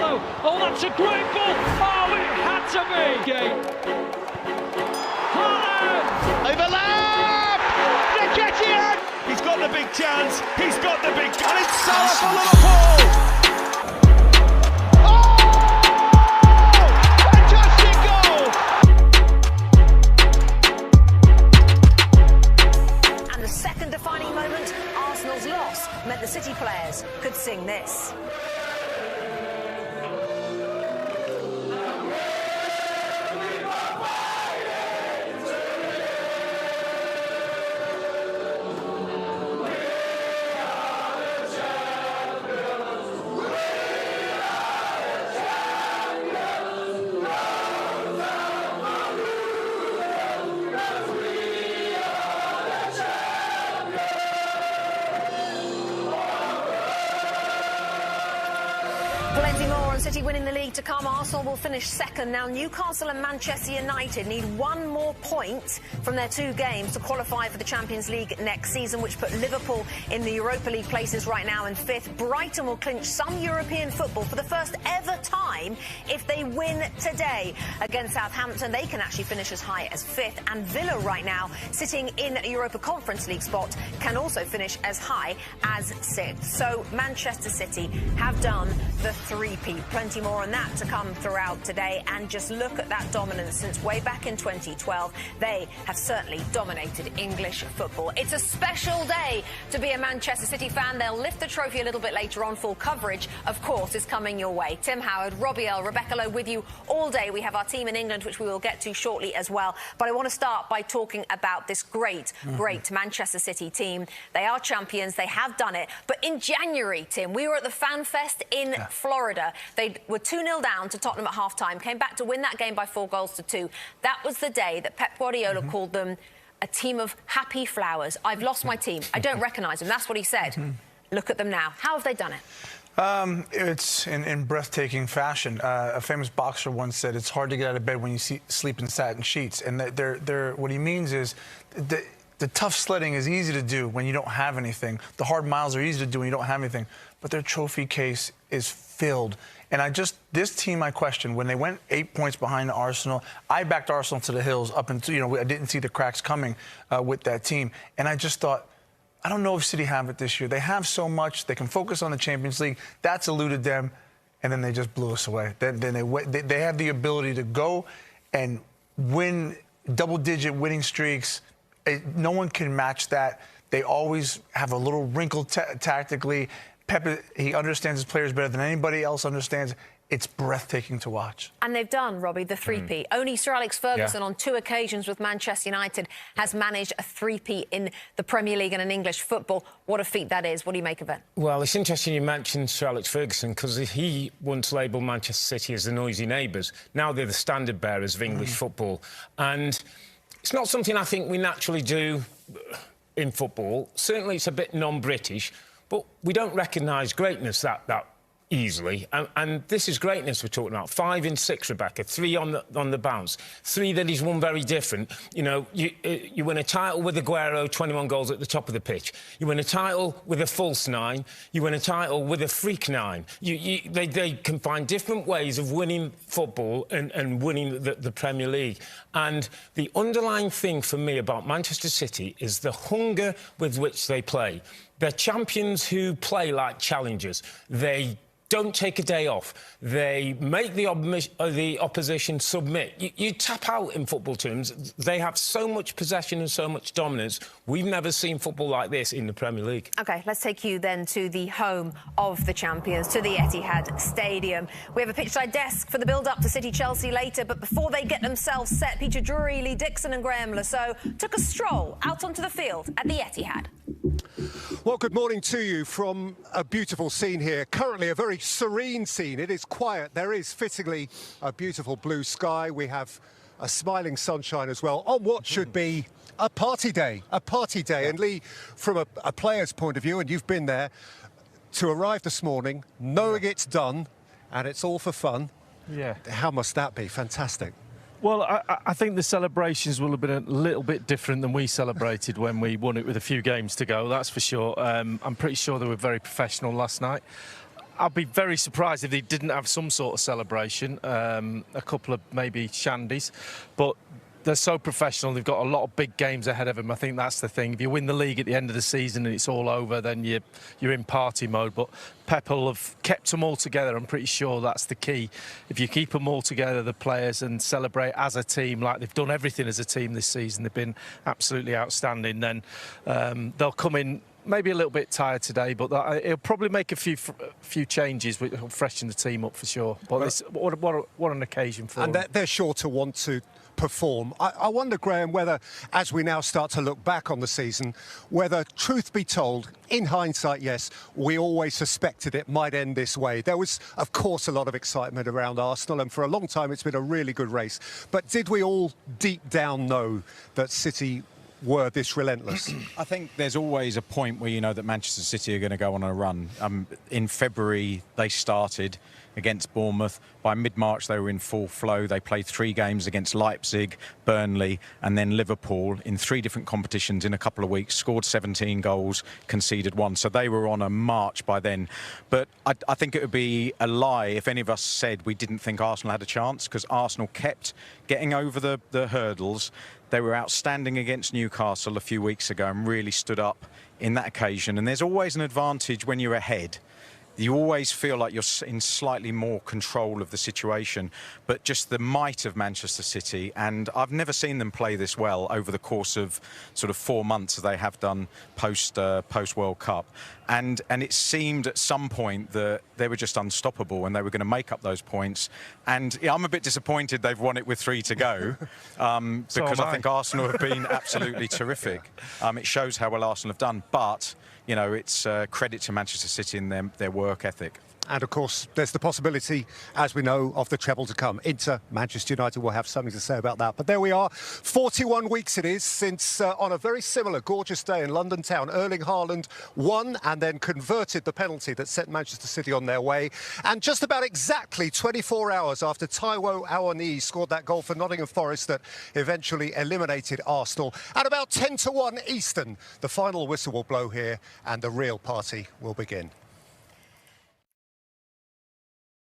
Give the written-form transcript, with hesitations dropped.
Ronaldo. Oh, that's a great ball. Oh, it had to be. Haaland. Overlap! Nketiah! He's got the big chance. He's got the big chance. And it's Salah for Liverpool. Defining moment, Arsenal's loss meant the City players could sing this. Plenty more on City winning the league to come. Arsenal will finish second. Now, Newcastle and Manchester United need one more point from their 2 games to qualify for the Champions League next season, which put Liverpool in the Europa League places right now in 5th. Brighton will clinch some European football for the first ever time if they win today against Southampton. They can actually finish as high as 5th. And Villa right now, sitting in a Europa Conference League spot, can also finish as high as 6th. So Manchester City have done the 3-peat. Plenty more on that to come throughout today. And just look at that dominance since way back in 2012. They have certainly dominated English football. It's a special day to be a Manchester City fan. They'll lift the trophy a little bit later on. Full coverage, of course, is coming your way. Tim Howard, Robbie Earle, Rebecca Lowe with you all day. We have our team in England, which we will get to shortly as well. But I want to start by talking about this great Manchester City team. They are champions. They have done it. But in January, Tim, we were at the Fan Fest in Florida. They were 2-0 down to Tottenham at half-time, came back to win that game by 4-2. That was the day that Pep Guardiola called them a team of happy flowers. I've lost my team. I don't recognise them. That's what he said. Look at them now. How have they done it? It's in breathtaking fashion. A famous boxer once said, it's hard to get out of bed when you sleep in satin sheets. And what he means is the tough sledding is easy to do when you don't have anything. The hard miles are easy to do when you don't have anything. But their trophy case is filled. And this team, I question, when they went 8 points behind Arsenal, I backed Arsenal to the hills up until, I didn't see the cracks coming with that team. And I just thought, I don't know if City have it this year. They have so much. They can focus on the Champions League. That's eluded them. And then they just blew us away. Then they have the ability to go and win double-digit winning streaks. No one can match that. They always have a little wrinkle tactically. Pep, he understands his players better than anybody else understands. It's breathtaking to watch. And they've done, Robbie, the 3-peat. Only Sir Alex Ferguson on 2 occasions with Manchester United has managed a 3-peat in the Premier League and in English football. What a feat that is. What do you make of it? Well, it's interesting you mentioned Sir Alex Ferguson because he once labelled Manchester City as the noisy neighbours. Now they're the standard bearers of English football. And it's not something I think we naturally do in football. Certainly it's a bit non-British, but we don't recognise greatness that easily. And this is greatness we're talking about. 5 in 6, Rebecca. 3 on the bounce. 3 that he's won very different. You win a title with Aguero, 21 goals at the top of the pitch. You win a title with a false 9. You win a title with a freak 9. They can find different ways of winning football and winning the Premier League. And the underlying thing for me about Manchester City is the hunger with which they play. They're champions who play like challengers. They don't take a day off. They make the opposition submit. You tap out in football terms. They have so much possession and so much dominance. We've never seen football like this in the Premier League. OK, let's take you then to the home of the champions, to the Etihad Stadium. We have a pitchside desk for the build-up to City-Chelsea later, but before they get themselves set, Peter Drury, Lee Dixon and Graham Lasso took a stroll out onto the field at the Etihad. Well, good morning to you from a beautiful scene here. Currently a very serene scene. It is quiet. There is fittingly a beautiful blue sky. We have a smiling sunshine as well on what should be a party day. And Lee, from a player's point of view, and you've been there, to arrive this morning, knowing it's done and it's all for fun. Yeah. How must that be? Fantastic. Well, I think the celebrations will have been a little bit different than we celebrated when we won it with a few games to go, that's for sure. I'm pretty sure they were very professional last night. I'd be very surprised if they didn't have some sort of celebration, a couple of maybe shandies, but they're so professional. They've got a lot of big games ahead of them. I think that's the thing. If you win the league at the end of the season and it's all over, then you're in party mode. But Pep will have kept them all together. I'm pretty sure that's the key. If you keep them all together, the players, and celebrate as a team, like they've done everything as a team this season, they've been absolutely outstanding, then they'll come in maybe a little bit tired today, but he'll probably make a few changes which will freshen the team up for sure. But what an occasion for them. And they're sure to want to perform. I wonder, Graham, whether, as we now start to look back on the season, whether, truth be told, in hindsight, yes, we always suspected it might end this way. There was, of course, a lot of excitement around Arsenal, and for a long time it's been a really good race. But did we all deep down know that City were this relentless? I think there's always a point where you know that Manchester City are going to go on a run. In February, they started against Bournemouth. By mid-March, they were in full flow. They played 3 games against Leipzig, Burnley, and then Liverpool in 3 different competitions in a couple of weeks, scored 17 goals, conceded 1. So they were on a march by then. But I think it would be a lie if any of us said we didn't think Arsenal had a chance, because Arsenal kept getting over the hurdles. They were outstanding against Newcastle a few weeks ago and really stood up in that occasion. And there's always an advantage when you're ahead. You always feel like you're in slightly more control of the situation, but just the might of Manchester City, and I've never seen them play this well over the course of sort of 4 months as they have done post World Cup, and it seemed at some point that they were just unstoppable and they were going to make up those points. And yeah, I'm a bit disappointed they've won it with 3 to go, because I think Arsenal have been absolutely terrific. It shows how well Arsenal have done, but you know, it's credit to Manchester City and their work ethic. And, of course, there's the possibility, as we know, of the treble to come. Inter, Manchester United will have something to say about that. But there we are. 41 weeks it is since, on a very similar gorgeous day in London town, Erling Haaland won and then converted the penalty that sent Manchester City on their way. And just about exactly 24 hours after Taiwo Awoniyi scored that goal for Nottingham Forest that eventually eliminated Arsenal, at about 10 to 1 Eastern, the final whistle will blow here and the real party will begin.